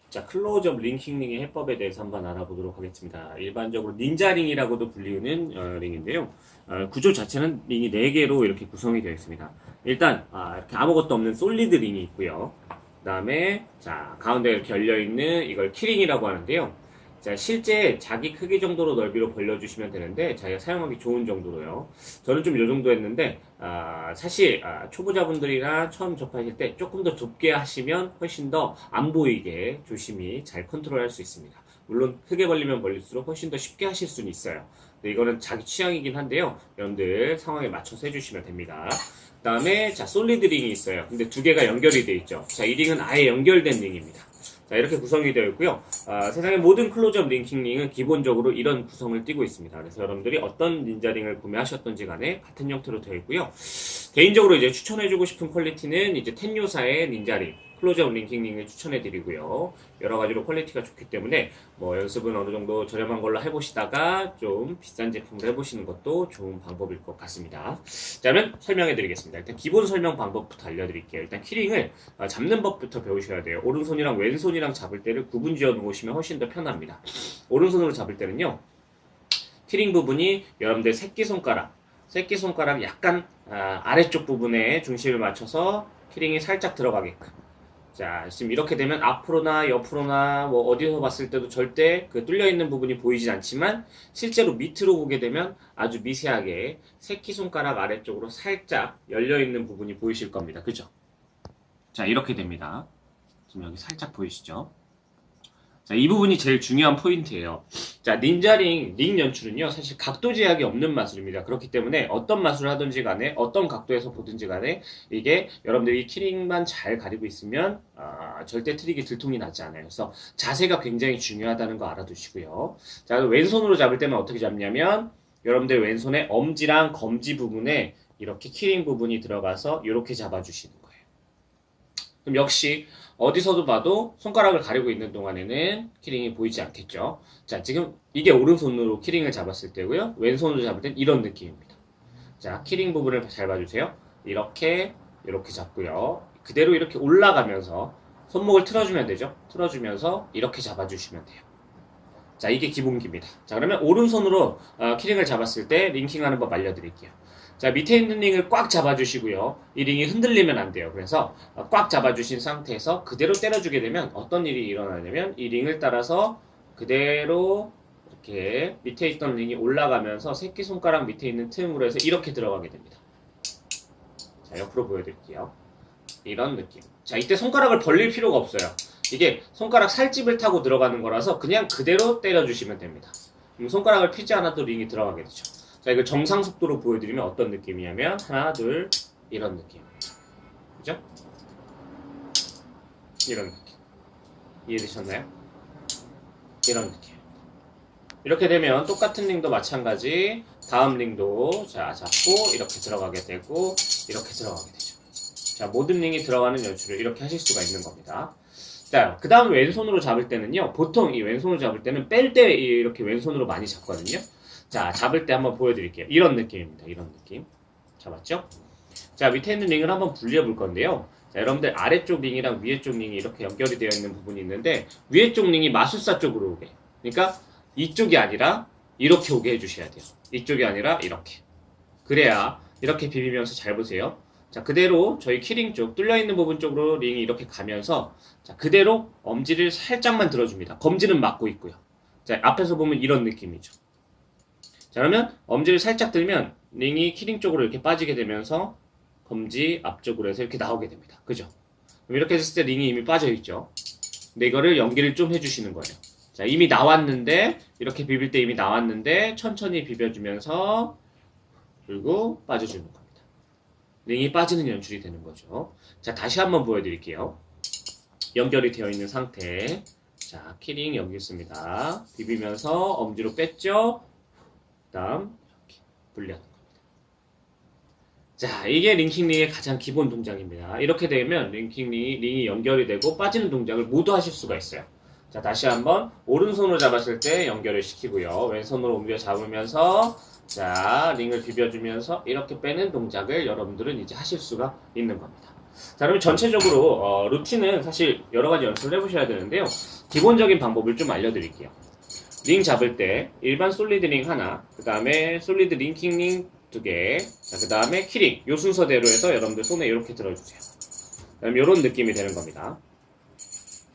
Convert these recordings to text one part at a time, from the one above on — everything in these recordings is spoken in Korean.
자, 클로즈업 링킹링의 해법에 대해서 한번 알아보도록 하겠습니다. 일반적으로 닌자링이라고도 불리우는 링인데요. 구조 자체는 링이 4개로 이렇게 구성이 되어 있습니다. 일단 이렇게 아무것도 없는 솔리드 링이 있고요. 그 다음에 자 가운데 이렇게 열려있는 이걸 키링이라고 하는데요. 자, 실제 자기 크기 정도로 넓이로 벌려주시면 되는데 자기가 사용하기 좋은 정도로요. 저는 좀 이 정도 했는데 사실 초보자분들이나 처음 접하실 때 조금 더 좁게 하시면 훨씬 더 안 보이게 조심히 잘 컨트롤할 수 있습니다. 물론 크게 벌리면 벌릴수록 훨씬 더 쉽게 하실 수는 있어요. 근데 이거는 자기 취향이긴 한데요. 여러분들 상황에 맞춰서 해주시면 됩니다. 그 다음에 자 솔리드 링이 있어요. 근데 2개가 연결이 되어 있죠. 자, 이 링은 아예 연결된 링입니다. 자, 이렇게 구성이 되어 있고요. 세상의 모든 클로즈업 링킹 링은 기본적으로 이런 구성을 띠고 있습니다. 그래서 여러분들이 어떤 닌자링을 구매하셨던지 간에 같은 형태로 되어 있고요. 개인적으로 이제 추천해주고 싶은 퀄리티는 이제 텐요사의 닌자링, 클로즈업 링킹 링을 추천해드리고요. 여러 가지로 퀄리티가 좋기 때문에 뭐 연습은 어느 정도 저렴한 걸로 해보시다가 좀 비싼 제품으로 해보시는 것도 좋은 방법일 것 같습니다. 자, 그러면 설명해드리겠습니다. 일단 기본 설명 방법부터 알려드릴게요. 일단 키링을 잡는 법부터 배우셔야 돼요. 오른손이랑 왼손이랑 잡을 때를 구분 지어 놓으시면 훨씬 더 편합니다. 오른손으로 잡을 때는요. 키링 부분이 여러분들 새끼손가락 약간 아래쪽 부분에 중심을 맞춰서 키링이 살짝 들어가게끔. 자, 지금 이렇게 되면 앞으로나 옆으로나 뭐 어디서 봤을 때도 절대 그 뚫려 있는 부분이 보이진 않지만 실제로 밑으로 보게 되면 아주 미세하게 새끼손가락 아래쪽으로 살짝 열려 있는 부분이 보이실 겁니다. 그죠? 자, 이렇게 됩니다. 지금 여기 살짝 보이시죠? 자, 이 부분이 제일 중요한 포인트예요. 자, 닌자링, 링 연출은요, 사실 각도 제약이 없는 마술입니다. 그렇기 때문에 어떤 마술을 하든지 간에, 어떤 각도에서 보든지 간에, 이게 여러분들이 키링만 잘 가리고 있으면, 절대 트릭이 들통이 나지 않아요. 그래서 자세가 굉장히 중요하다는 거 알아두시고요. 자, 왼손으로 잡을 때는 어떻게 잡냐면, 여러분들 왼손의 엄지랑 검지 부분에 이렇게 키링 부분이 들어가서 이렇게 잡아주시는 거예요. 그럼 역시 어디서도 봐도 손가락을 가리고 있는 동안에는 키링이 보이지 않겠죠. 자, 지금 이게 오른손으로 키링을 잡았을 때고요. 왼손으로 잡을 땐 이런 느낌입니다. 자, 키링 부분을 잘 봐주세요. 이렇게 잡고요. 그대로 이렇게 올라가면서 손목을 틀어주면 되죠. 틀어주면서 이렇게 잡아주시면 돼요. 자, 이게 기본기입니다. 자, 그러면 오른손으로 키링을 잡았을 때 링킹하는 법 알려드릴게요. 자, 밑에 있는 링을 꽉 잡아주시고요. 이 링이 흔들리면 안 돼요. 그래서 꽉 잡아주신 상태에서 그대로 때려주게 되면 어떤 일이 일어나냐면 이 링을 따라서 그대로 이렇게 밑에 있던 링이 올라가면서 새끼손가락 밑에 있는 틈으로 해서 이렇게 들어가게 됩니다. 자, 옆으로 보여드릴게요. 이런 느낌. 자, 이때 손가락을 벌릴 필요가 없어요. 이게 손가락 살집을 타고 들어가는 거라서 그냥 그대로 때려주시면 됩니다. 손가락을 피지 않아도 링이 들어가게 되죠. 자, 이걸 정상 속도로 보여드리면 어떤 느낌이냐면 하나, 둘, 이런 느낌입니다. 그죠? 이런 느낌. 이해되셨나요? 이런 느낌. 이렇게 되면 똑같은 링도 마찬가지 다음 링도 자 잡고 이렇게 들어가게 되고 이렇게 들어가게 되죠. 자, 모든 링이 들어가는 연출을 이렇게 하실 수가 있는 겁니다. 자, 그 다음 왼손으로 잡을 때는요. 보통 이 왼손으로 잡을 때는 뺄 때 이렇게 왼손으로 많이 잡거든요. 자, 잡을 때 한번 보여드릴게요. 이런 느낌입니다. 이런 느낌. 잡았죠? 자, 밑에 있는 링을 한번 분리해 볼 건데요. 자, 여러분들 아래쪽 링이랑 위에 쪽 링이 이렇게 연결이 되어 있는 부분이 있는데 위에 쪽 링이 마술사 쪽으로 오게. 그러니까 이쪽이 아니라 이렇게 오게 해주셔야 돼요. 이쪽이 아니라 이렇게. 그래야 이렇게 비비면서 잘 보세요. 자, 그대로 저희 키링 쪽 뚫려있는 부분 쪽으로 링이 이렇게 가면서 자, 그대로 엄지를 살짝만 들어줍니다. 검지는 막고 있고요. 자, 앞에서 보면 이런 느낌이죠. 자, 그러면 엄지를 살짝 들면 링이 키링 쪽으로 이렇게 빠지게 되면서 검지 앞쪽으로 해서 이렇게 나오게 됩니다. 그죠? 그럼 이렇게 했을 때 링이 이미 빠져있죠. 근데 이거를 연기를 좀 해주시는 거예요. 자, 이미 나왔는데 이렇게 비빌 때 이미 나왔는데 천천히 비벼주면서 그리고 빠져주는 겁니다. 링이 빠지는 연출이 되는 거죠. 자, 다시 한번 보여드릴게요. 연결이 되어 있는 상태. 자, 키링 여기 있습니다. 비비면서 엄지로 뺐죠. 그 다음 이렇게 분리하는 겁니다. 자, 이게 링킹링의 가장 기본 동작입니다. 이렇게 되면 링이 연결이 되고 빠지는 동작을 모두 하실 수가 있어요. 자, 다시 한번 오른손으로 잡았을 때 연결을 시키고요. 왼손으로 옮겨 잡으면서 자, 링을 비벼주면서 이렇게 빼는 동작을 여러분들은 이제 하실 수가 있는 겁니다. 자, 그러면 전체적으로 루틴은 사실 여러 가지 연습을 해보셔야 되는데요. 기본적인 방법을 좀 알려드릴게요. 링 잡을 때 일반 솔리드 링 하나, 그 다음에 솔리드 링킹 링 2개, 그 다음에 키링, 요 순서대로 해서 여러분들 손에 이렇게 들어주세요. 그럼 이런 느낌이 되는 겁니다.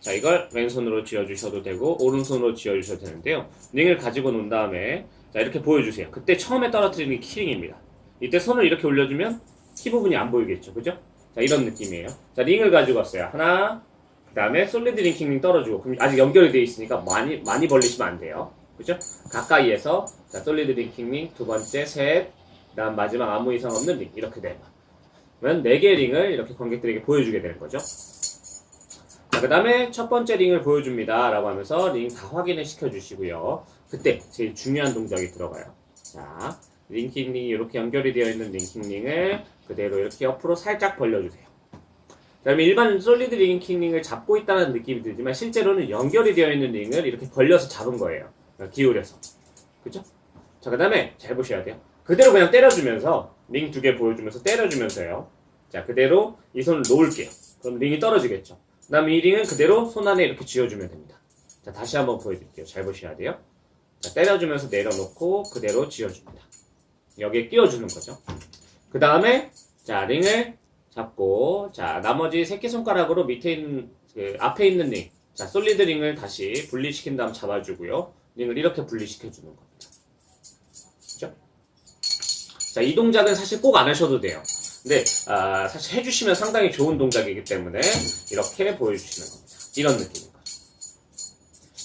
자, 이걸 왼손으로 쥐어주셔도 되고 오른손으로 쥐어주셔도 되는데요. 링을 가지고 논 다음에 자, 이렇게 보여주세요. 그때 처음에 떨어뜨리는 게 키링입니다. 이때 손을 이렇게 올려주면 키 부분이 안 보이겠죠, 그죠? 자, 이런 느낌이에요. 자, 링을 가지고 왔어요. 하나, 그 다음에 솔리드 링킹 링 떨어지고, 그럼 아직 연결이 되어 있으니까 많이 벌리시면 안 돼요. 그죠? 가까이에서, 자, 솔리드 링킹 링, 두 번째, 셋, 그 다음 마지막 아무 이상 없는 링, 이렇게 되면. 그러면 4개의 링을 이렇게 관객들에게 보여주게 되는 거죠. 자, 그 다음에 첫 번째 링을 보여줍니다. 라고 하면서 링 다 확인을 시켜주시고요. 그때 제일 중요한 동작이 들어가요. 자, 링킹 링이 이렇게 연결이 되어 있는 링킹 링을 그대로 이렇게 옆으로 살짝 벌려주세요. 그 다음에 일반 솔리드 링킹 링을 잡고 있다는 느낌이 들지만 실제로는 연결이 되어 있는 링을 이렇게 벌려서 잡은 거예요. 그러니까 기울여서. 그죠? 자, 그 다음에 잘 보셔야 돼요. 그대로 그냥 때려주면서 링 2개 보여주면서 때려주면서요. 자, 그대로 이 손을 놓을게요. 그럼 링이 떨어지겠죠. 그 다음에 이 링은 그대로 손 안에 이렇게 쥐어주면 됩니다. 자, 다시 한번 보여드릴게요. 잘 보셔야 돼요. 자, 때려주면서 내려놓고 그대로 쥐어줍니다. 여기에 끼워주는 거죠. 그 다음에 자, 링을 잡고 자, 나머지 새끼손가락으로 밑에 있는 앞에 있는 링, 자, 솔리드 링을 다시 분리시킨 다음 잡아주고요. 링을 이렇게 분리시켜주는 겁니다. 그죠? 자, 이 동작은 사실 꼭 안 하셔도 돼요. 근데 사실 해주시면 상당히 좋은 동작이기 때문에 이렇게 보여주시는 겁니다. 이런 느낌인 거죠.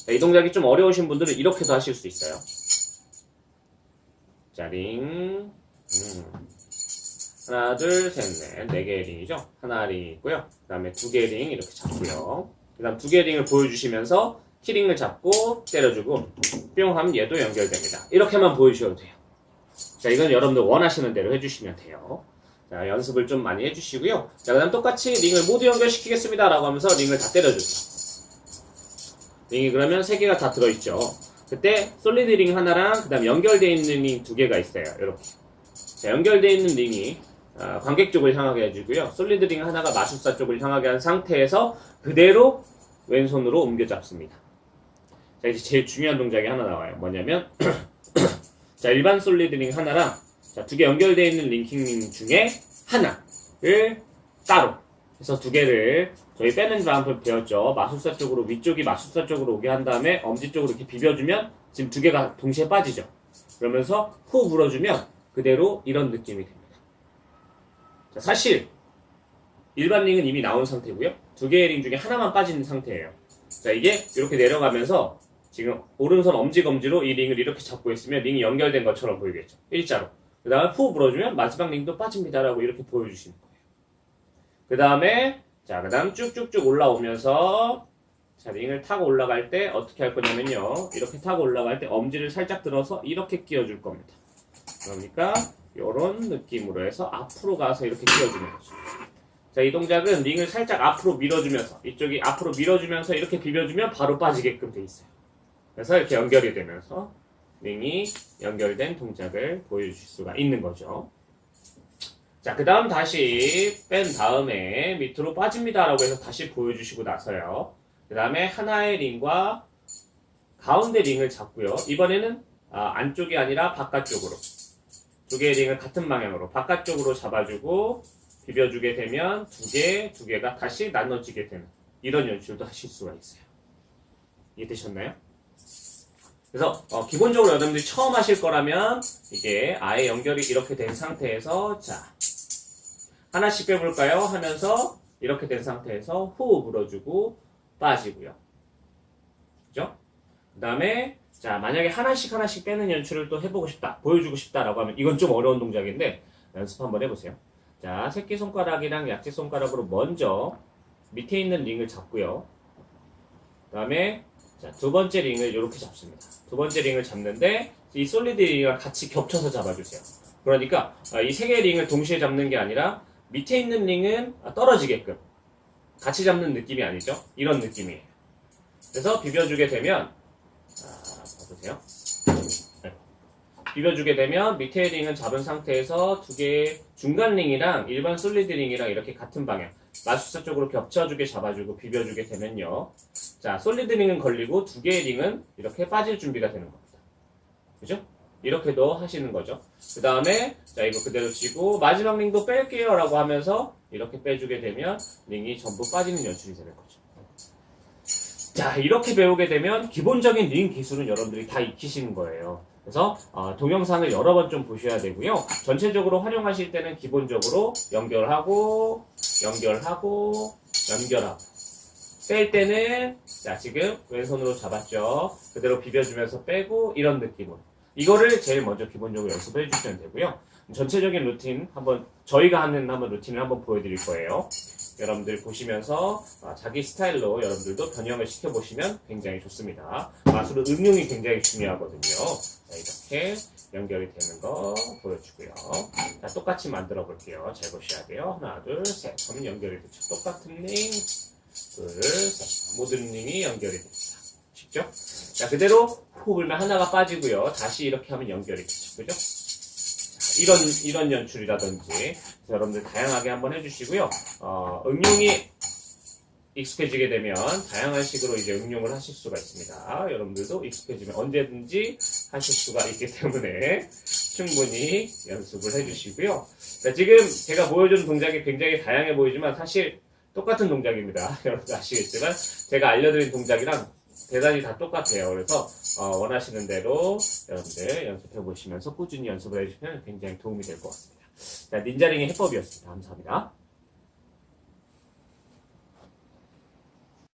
자, 이 동작이 좀 어려우신 분들은 이렇게도 하실 수 있어요. 자, 링 하나, 둘, 셋, 넷 4개의 링이죠. 하나 링이 있고요. 그 다음에 2개의 링 이렇게 잡고요. 그 다음 2개의 링을 보여주시면서 키링을 잡고 때려주고 뿅 하면 얘도 연결됩니다. 이렇게만 보여주셔도 돼요. 자, 이건 여러분들 원하시는 대로 해주시면 돼요. 자, 연습을 좀 많이 해주시고요. 자, 그 다음 똑같이 링을 모두 연결시키겠습니다 라고 하면서 링을 다 때려주세요. 링이 그러면 3개가 다 들어있죠. 그때 솔리드 링 하나랑 그 다음 연결되어 있는 링 2개가 있어요. 이렇게. 자, 연결되어 있는 링이 관객 쪽을 향하게 해주고요. 솔리드 링 하나가 마술사 쪽을 향하게 한 상태에서 그대로 왼손으로 옮겨 잡습니다. 자, 이제 제일 중요한 동작이 하나 나와요. 뭐냐면 자, 일반 솔리드 링 하나랑 자, 2개 연결되어 있는 링킹 링 중에 하나를 따로 해서 2개를 저희 빼는 방법 배웠죠. 마술사 쪽으로 위쪽이 마술사 쪽으로 오게 한 다음에 엄지 쪽으로 이렇게 비벼주면 지금 2개가 동시에 빠지죠. 그러면서 후 불어주면 그대로 이런 느낌이 됩니다. 자, 사실 일반 링은 이미 나온 상태고요. 2개의 링 중에 하나만 빠진 상태예요. 자, 이게 이렇게 내려가면서 지금 오른손 엄지검지로 이 링을 이렇게 잡고 있으면 링이 연결된 것처럼 보이겠죠. 일자로. 그 다음에 후 불어주면 마지막 링도 빠집니다라고 이렇게 보여주시는 거예요. 그 다음에 자, 그 다음 쭉쭉쭉 올라오면서 자, 링을 타고 올라갈 때 어떻게 할 거냐면요. 이렇게 타고 올라갈 때 엄지를 살짝 들어서 이렇게 끼워줄 겁니다. 그러니까 이런 느낌으로 해서 앞으로 가서 이렇게 끼워주는 거죠. 자, 이 동작은 링을 살짝 앞으로 밀어주면서 이쪽이 앞으로 밀어주면서 이렇게 비벼주면 바로 빠지게끔 돼 있어요. 그래서 이렇게 연결이 되면서 링이 연결된 동작을 보여주실 수가 있는 거죠. 자, 그 다음 다시 뺀 다음에 밑으로 빠집니다라고 해서 다시 보여주시고 나서요. 그 다음에 하나의 링과 가운데 링을 잡고요. 이번에는 안쪽이 아니라 바깥쪽으로 2개의 링을 같은 방향으로 바깥쪽으로 잡아주고 비벼주게 되면 2개가 다시 나눠지게 되는 이런 연출도 하실 수가 있어요. 이해되셨나요? 그래서 기본적으로 여러분들이 처음 하실 거라면 이게 아예 연결이 이렇게 된 상태에서 자, 하나씩 빼볼까요? 하면서 이렇게 된 상태에서 후 불어주고 빠지고요. 그죠? 그 다음에 자, 만약에 하나씩 빼는 연출을 또 해보고 싶다, 보여주고 싶다라고 하면 이건 좀 어려운 동작인데 연습 한번 해보세요. 자, 새끼손가락이랑 약지손가락으로 먼저 밑에 있는 링을 잡고요. 그 다음에 자, 2번째 링을 이렇게 잡습니다. 2번째 링을 잡는데 이 솔리드 링이랑 같이 겹쳐서 잡아주세요. 그러니까 이 3개의 링을 동시에 잡는 게 아니라 밑에 있는 링은 떨어지게끔 같이 잡는 느낌이 아니죠. 이런 느낌이에요. 그래서 비벼주게 되면 봐보세요. 비벼주게 되면 밑에 링은 잡은 상태에서 두 개의 중간 링이랑 일반 솔리드 링이랑 이렇게 같은 방향 마술사 쪽으로 겹쳐주게 잡아주고 비벼주게 되면요. 자, 솔리드 링은 걸리고 두 개의 링은 이렇게 빠질 준비가 되는 겁니다. 그죠? 이렇게도 하시는 거죠. 그 다음에 자 이거 그대로 치고 마지막 링도 뺄게요 라고 하면서 이렇게 빼주게 되면 링이 전부 빠지는 연출이 되는 거죠. 자, 이렇게 배우게 되면 기본적인 링 기술은 여러분들이 다 익히시는 거예요. 그래서 동영상을 여러 번 좀 보셔야 되고요. 전체적으로 활용하실 때는 기본적으로 연결하고 연결하고 연결하고 뺄 때는 자 지금 왼손으로 잡았죠. 그대로 비벼주면서 빼고 이런 느낌으로 이거를 제일 먼저 기본적으로 연습해 주시면 되고요. 전체적인 루틴 저희가 하는 루틴을 한번 보여드릴 거예요. 여러분들 보시면서 자기 스타일로 여러분들도 변형을 시켜보시면 굉장히 좋습니다. 마술은 응용이 굉장히 중요하거든요. 자, 이렇게 연결이 되는 거 보여주고요. 자, 똑같이 만들어 볼게요. 잘 보셔야 돼요. 하나, 둘, 셋. 그러면 연결이 되죠. 똑같은 링, 둘, 셋. 모든 링이 연결이 됩니다. 쉽죠? 자, 그대로 호 불면 하나가 빠지고요. 다시 이렇게 하면 연결이 되죠. 그죠? 이런 연출이라든지 여러분들 다양하게 한번 해주시고요. 응용이 익숙해지게 되면 다양한 식으로 이제 응용을 하실 수가 있습니다. 여러분들도 익숙해지면 언제든지 하실 수가 있기 때문에 충분히 연습을 해주시고요. 자, 지금 제가 보여주는 동작이 굉장히 다양해 보이지만 사실 똑같은 동작입니다. 여러분들 아시겠지만 제가 알려드린 동작이랑 대단히 다 똑같아요. 그래서 원하시는 대로 여러분들 연습해 보시면서 꾸준히 연습을 해주시면 굉장히 도움이 될 것 같습니다. 자, 닌자링의 해법이었습니다. 감사합니다.